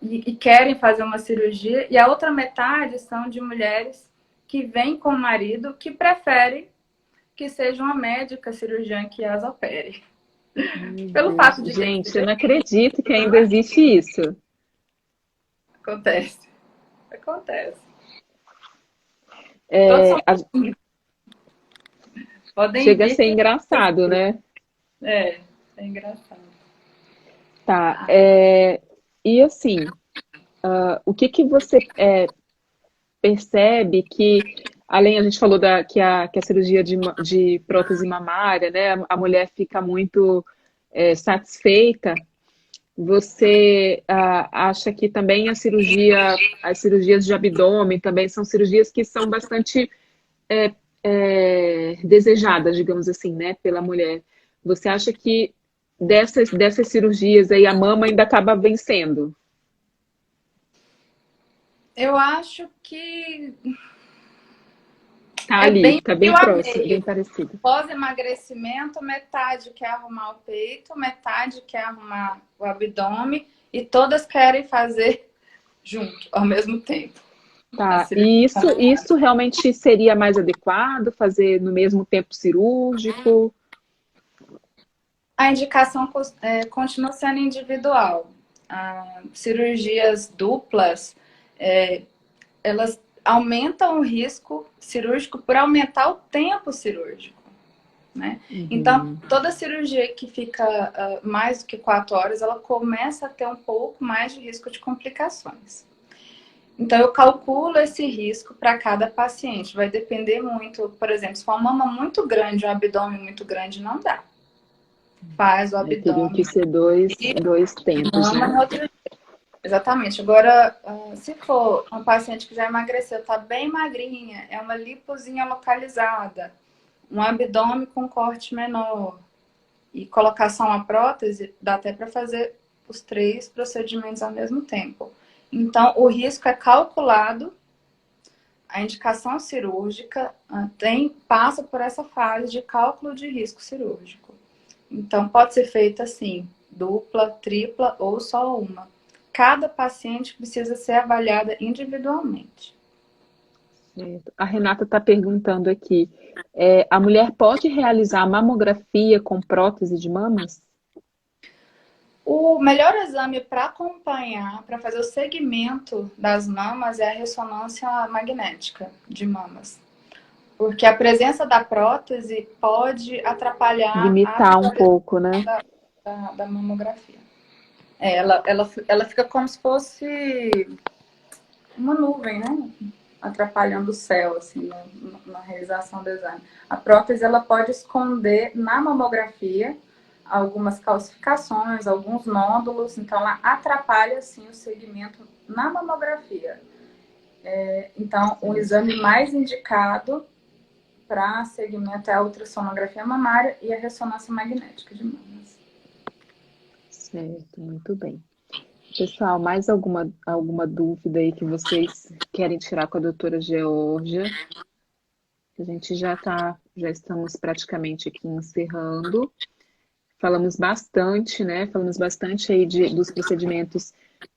e querem fazer uma cirurgia, e a outra metade são de mulheres que vêm com o marido que preferem que seja uma médica cirurgiã que as opere. Pelo fato de gente, eu não acredito que ainda existe isso. Acontece. Chega a ser engraçado, né? É engraçado. Tá. E assim, o que você percebe que, além, a gente falou que a cirurgia de prótese mamária, né? A mulher fica muito satisfeita. Você acha que também as cirurgias de abdômen também são cirurgias que são bastante desejadas, digamos assim, né, pela mulher. Você acha que dessas cirurgias aí a mama ainda acaba vencendo? Eu acho que Tá ali, tá bem próximo, meio. bem parecido. Pós-emagrecimento, metade quer arrumar o peito, metade quer arrumar o abdômen e todas querem fazer junto, ao mesmo tempo. Tá, e isso realmente seria mais adequado, fazer no mesmo tempo cirúrgico? A indicação continua sendo individual. Cirurgias duplas, elas aumentam o risco cirúrgico por aumentar o tempo cirúrgico, né? Então, toda cirurgia que fica mais do que 4 horas, ela começa a ter um pouco mais de risco de complicações. Então, eu calculo esse risco para cada paciente. Vai depender muito, por exemplo, se for uma mama muito grande, um abdômen muito grande, não dá. Faz o abdômen. Teriam que ser dois tempos, né? Exatamente. Agora, se for um paciente que já emagreceu, está bem magrinha, é uma lipozinha localizada, um abdômen com corte menor e colocar só uma prótese, dá até para fazer os 3 procedimentos ao mesmo tempo. Então, o risco é calculado, a indicação cirúrgica passa por essa fase de cálculo de risco cirúrgico. Então, pode ser feita assim, dupla, tripla ou só uma. Cada paciente precisa ser avaliada individualmente. Certo. A Renata está perguntando aqui, a mulher pode realizar mamografia com prótese de mamas? O melhor exame para acompanhar, para fazer o segmento das mamas é a ressonância magnética de mamas. Porque a presença da prótese pode atrapalhar limitar um pouco, né? Da mamografia. Ela fica como se fosse uma nuvem, né? Atrapalhando o céu, assim, na realização do exame. A prótese, ela pode esconder na mamografia algumas calcificações, alguns nódulos, então ela atrapalha, assim, o segmento na mamografia. Então, o exame mais indicado para segmento é a ultrassonografia mamária e a ressonância magnética de mamas. Certo, muito bem. Pessoal, mais alguma dúvida aí que vocês querem tirar com a doutora Geórgia? A gente já estamos praticamente aqui encerrando. Falamos bastante, né? Falamos bastante aí dos procedimentos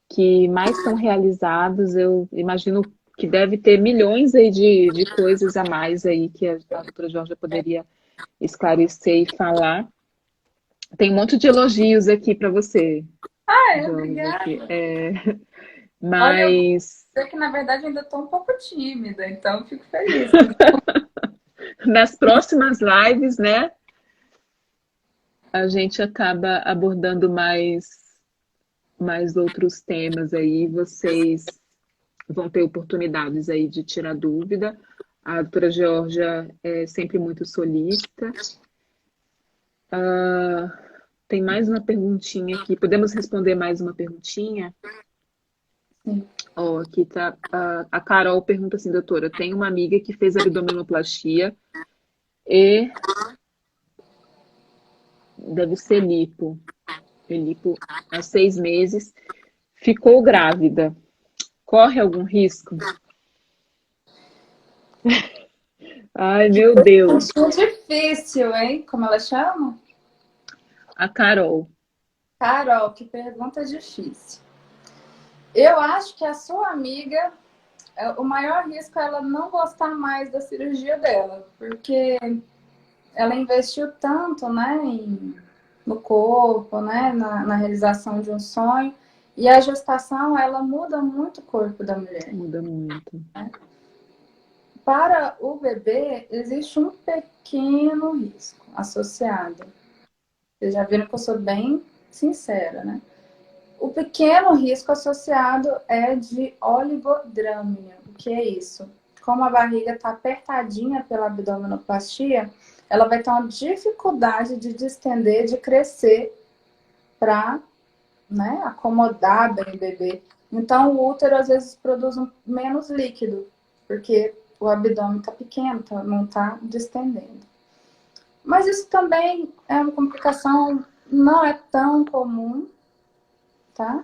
que mais são realizados. Eu imagino que deve ter milhões aí de coisas a mais aí que a doutora Geórgia poderia esclarecer e falar. Tem um monte de elogios aqui para você, Geórgia, aqui. Obrigada. Olha, eu vou Mas dizer que na verdade ainda estou um pouco tímida, então eu fico feliz. nas próximas lives, né, a gente acaba abordando mais outros temas aí. Vocês vão ter oportunidades aí de tirar dúvida. A doutora Geórgia é sempre muito solícita. Tem mais uma perguntinha aqui. Podemos responder mais uma perguntinha? Sim. Ó, aqui tá. A Carol pergunta assim, doutora, tem uma amiga que fez abdominoplastia e deve ser lipo. Lipo há 6 meses. Ficou grávida. Corre algum risco? Ai, meu Deus. Muito difícil, hein? Como ela chama? A Carol. Carol, que pergunta difícil. Eu acho que a sua amiga, o maior risco é ela não gostar mais da cirurgia dela, porque ela investiu tanto, né, no corpo, né, na realização de um sonho, e a gestação, ela muda muito o corpo da mulher. Muda muito. Para o bebê, existe um pequeno risco associado. Vocês já viram que eu sou bem sincera, né? O pequeno risco associado é de oligodrâmia. O que é isso? Como a barriga está apertadinha pela abdominoplastia, ela vai ter uma dificuldade de distender, de crescer para, né, acomodar bem o bebê. Então, o útero às vezes produz menos líquido, porque o abdômen está pequeno, não está distendendo. Mas isso também é uma complicação, não é tão comum, tá?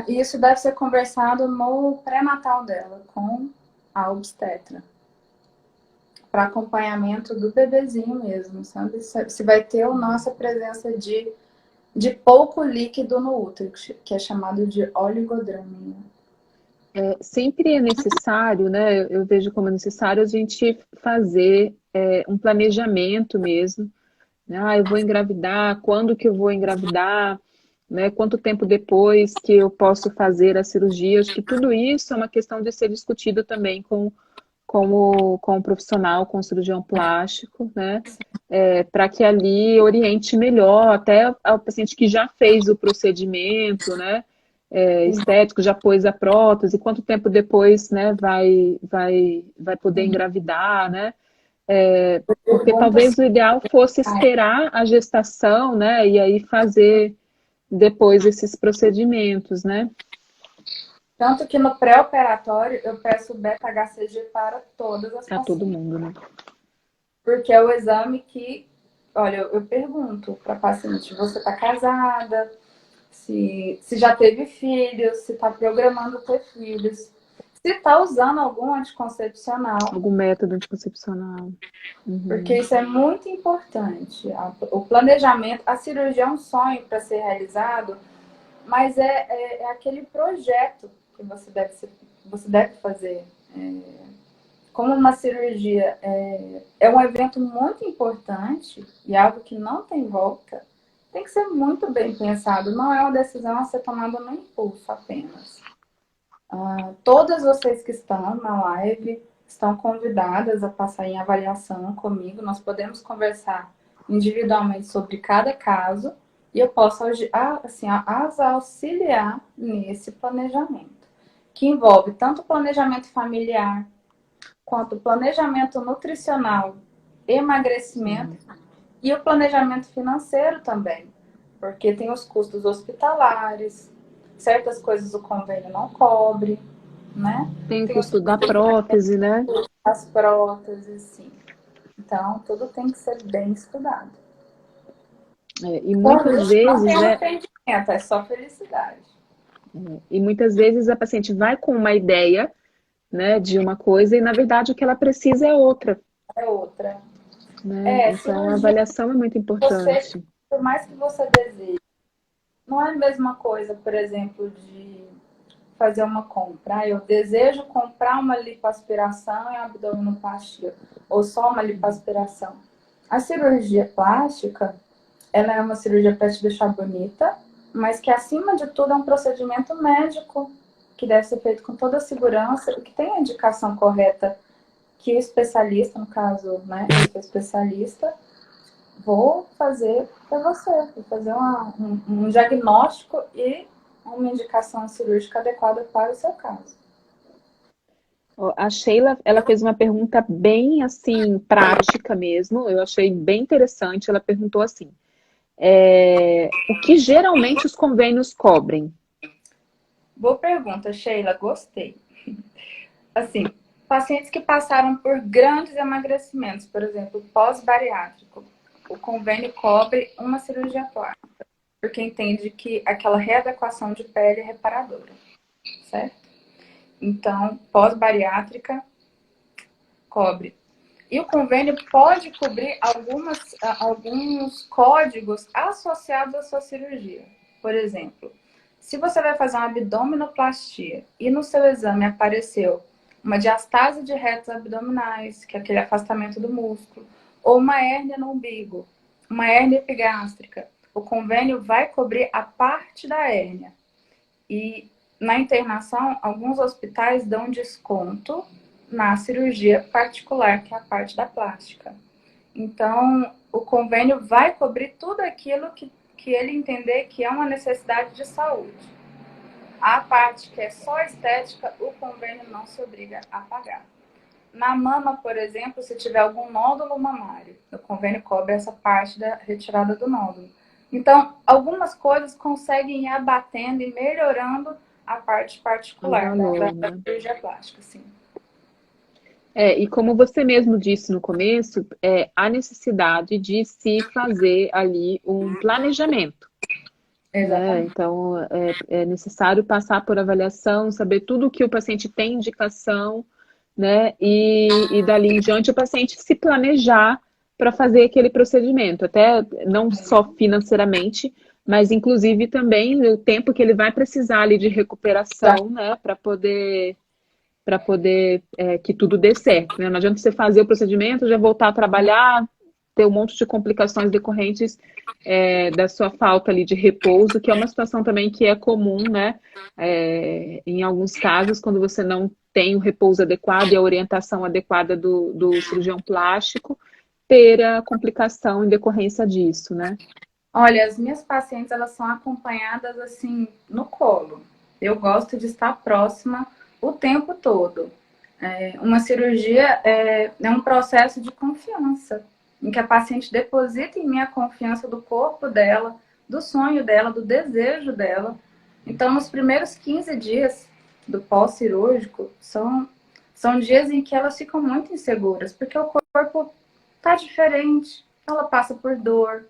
E isso deve ser conversado no pré-natal dela, com a obstetra. Para acompanhamento do bebezinho mesmo, sabe? Se vai ter ou não essa presença de pouco líquido no útero, que é chamado de oligodrâmia. Sempre é necessário, né? Eu vejo como necessário a gente fazer um planejamento mesmo. Né? Ah, eu vou engravidar, quando que eu vou engravidar, né? Quanto tempo depois que eu posso fazer a cirurgia? Acho que tudo isso é uma questão de ser discutido também com o profissional, com o cirurgião plástico, né? Para que ali oriente melhor até ao paciente que já fez o procedimento, né? Estético, já pôs a prótese, quanto tempo depois, né, vai poder engravidar, né? Porque talvez o ideal fosse esperar a gestação, né, e aí fazer depois esses procedimentos, né? Tanto que no pré-operatório eu peço beta-HCG para todas as Para todo pacientes. mundo, né? Porque é o exame que, olha, eu pergunto para a paciente, você está casada? Se já teve filhos, se está programando ter filhos, se está usando algum anticoncepcional. Algum método anticoncepcional. Uhum. Porque isso é muito importante. O planejamento, a cirurgia é um sonho para ser realizado, mas é aquele projeto que você deve fazer. Como uma cirurgia é um evento muito importante e algo que não tem volta, tem que ser muito bem pensado. Não é uma decisão a ser tomada no impulso apenas. Todas vocês que estão na live estão convidadas a passar em avaliação comigo. Nós podemos conversar individualmente sobre cada caso e eu posso assim, as auxiliar nesse planejamento, que envolve tanto o planejamento familiar, quanto o planejamento nutricional, emagrecimento e o planejamento financeiro também, porque tem os custos hospitalares, certas coisas o convênio não cobre, né? Tem o custo da prótese, né? As próteses, sim. Então, tudo tem que ser bem estudado. E muitas vezes, não tem né? É só felicidade. E muitas vezes a paciente vai com uma ideia, né, de uma coisa e na verdade o que ela precisa é outra, É outra. né? Então a Cirurgia, avaliação é muito você, importante. por mais que você deseje, não é a mesma coisa, por exemplo, de fazer uma compra. Eu desejo comprar uma lipoaspiração e abdominoplastia, ou só uma lipoaspiração. A cirurgia plástica, ela é uma cirurgia para te deixar bonita, mas que acima de tudo é um procedimento médico que deve ser feito com toda a segurança e que tem a indicação correta que o especialista, no caso, né, eu sou especialista, vou fazer para você, vou fazer um diagnóstico e uma indicação cirúrgica adequada para o seu caso. Ó, a Sheila, ela fez uma pergunta bem assim, prática mesmo, eu achei bem interessante. Ela perguntou assim: o que geralmente os convênios cobrem? Boa pergunta, Sheila, gostei. Assim, pacientes que passaram por grandes emagrecimentos, por exemplo, pós-bariátrico, o convênio cobre uma cirurgia plástica, porque entende que aquela readequação de pele é reparadora, certo? Então, pós-bariátrica cobre. E o convênio pode cobrir alguns códigos associados à sua cirurgia. Por exemplo, se você vai fazer uma abdominoplastia e no seu exame apareceu uma diastase de retos abdominais, que é aquele afastamento do músculo, ou uma hérnia no umbigo, uma hérnia epigástrica, o convênio vai cobrir a parte da hérnia. E na internação, alguns hospitais dão desconto na cirurgia particular, que é a parte da plástica. Então, o convênio vai cobrir tudo aquilo que ele entender que é uma necessidade de saúde. A parte que é só estética, o convênio não se obriga a pagar. Na mama, por exemplo, se tiver algum nódulo mamário, o convênio cobre essa parte da retirada do nódulo. Então, algumas coisas conseguem ir abatendo e melhorando a parte O particular valor, da né? cirurgia plástica, sim. E como você mesmo disse no começo, a necessidade de se fazer ali um planejamento, né? Exatamente. Então, é necessário passar por avaliação, saber tudo o que o paciente tem indicação, né? E dali em diante o paciente se planejar para fazer aquele procedimento, até não só financeiramente, mas inclusive também o tempo que ele vai precisar ali de recuperação, né? Para poder que tudo dê certo, né? Não adianta você fazer o procedimento, já voltar a trabalhar, ter um monte de complicações decorrentes da sua falta ali de repouso, que é uma situação também que é comum, né? Em alguns casos, quando você não tem o repouso adequado e a orientação adequada do cirurgião plástico, ter a complicação em decorrência disso, né? Olha, as minhas pacientes, elas são acompanhadas assim no colo. Eu gosto de estar próxima o tempo todo. Uma cirurgia é um processo de confiança, em que a paciente deposita em mim a confiança do corpo dela, do sonho dela, do desejo dela. Então, nos primeiros 15 dias do pós-cirúrgico, são dias em que elas ficam muito inseguras, porque o corpo está diferente, ela passa por dor,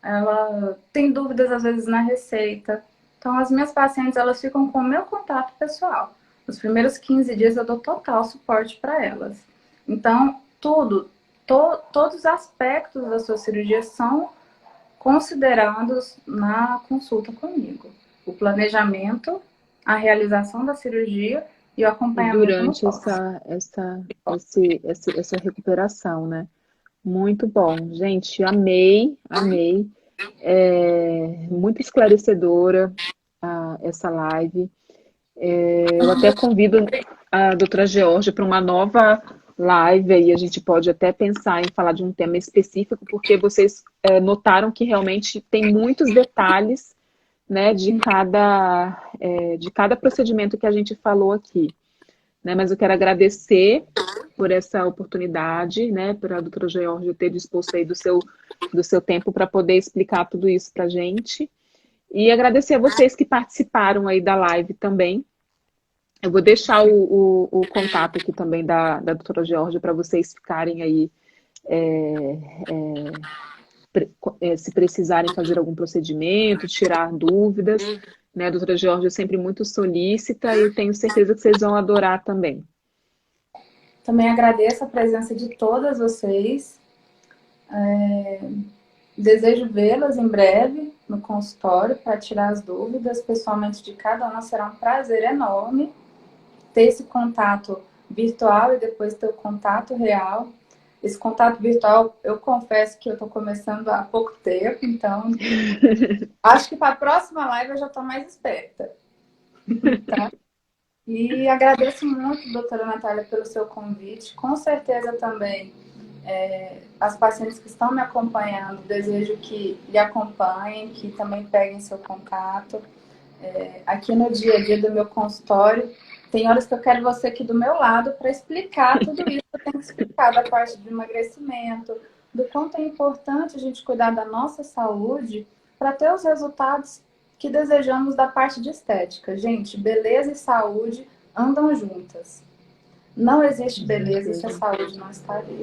ela tem dúvidas às vezes na receita. Então, as minhas pacientes, elas ficam com o meu contato pessoal. Nos primeiros 15 dias eu dou total suporte para elas. Então, todos os aspectos da sua cirurgia são considerados na consulta comigo. O planejamento, a realização da cirurgia e o E acompanhamento no durante pós. essa recuperação, né? Muito bom, gente, amei, amei. Muito esclarecedora essa live. Eu até convido a doutora Georgia para uma nova live, aí a gente pode até pensar em falar de um tema específico, porque vocês notaram que realmente tem muitos detalhes, né, de cada procedimento que a gente falou aqui, né? Mas eu quero agradecer por essa oportunidade, né, para a doutora Georgia ter disposto aí do seu tempo para poder explicar tudo isso para a gente. E agradecer a vocês que participaram aí da live também. Eu vou deixar o contato aqui também da doutora Georgia para vocês ficarem aí se precisarem fazer algum procedimento, tirar dúvidas, né? A doutora Georgia é sempre muito solícita e eu tenho certeza que vocês vão adorar também. Também agradeço a presença de todas vocês. Desejo vê-las em breve no consultório para tirar as dúvidas pessoalmente de cada uma. Será um prazer enorme ter esse contato virtual e depois ter o contato real. Esse contato virtual, eu confesso que eu estou começando há pouco tempo, então acho que para a próxima live eu já estou mais esperta. Tá? E agradeço muito, doutora Natália, pelo seu convite. Com certeza também as pacientes que estão me acompanhando, desejo que lhe acompanhem, que também peguem seu contato. Aqui no dia a dia do meu consultório, tem horas que eu quero você aqui do meu lado para explicar tudo isso que eu tenho que explicar da parte do emagrecimento, do quanto é importante a gente cuidar da nossa saúde para ter os resultados que desejamos da parte de estética. Gente, beleza e saúde andam juntas. Não existe beleza se a saúde não está ali.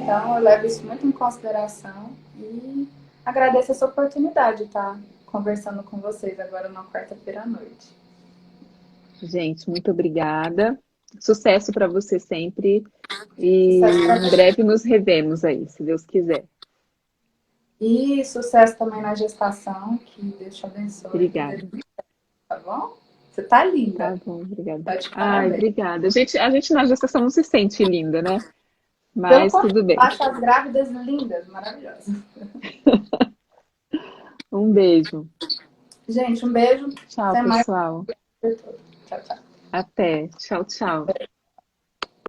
Então, eu levo isso muito em consideração e agradeço essa oportunidade de estar conversando com vocês agora na quarta-feira à noite. Gente, muito obrigada. Sucesso para você sempre. E em breve nos revemos aí, se Deus quiser. E sucesso também na gestação, que Deus te abençoe. Obrigada. Tá bom? Você tá linda. Tá bom, obrigada. Tá de Ai, parabéns. obrigada. A gente na gestação não se sente linda, né? Mas tudo bem. Acho as grávidas lindas, maravilhosas. Um beijo. Gente, um beijo. Tchau, Até mais. pessoal. Tchau, tchau. Até. Tchau, tchau.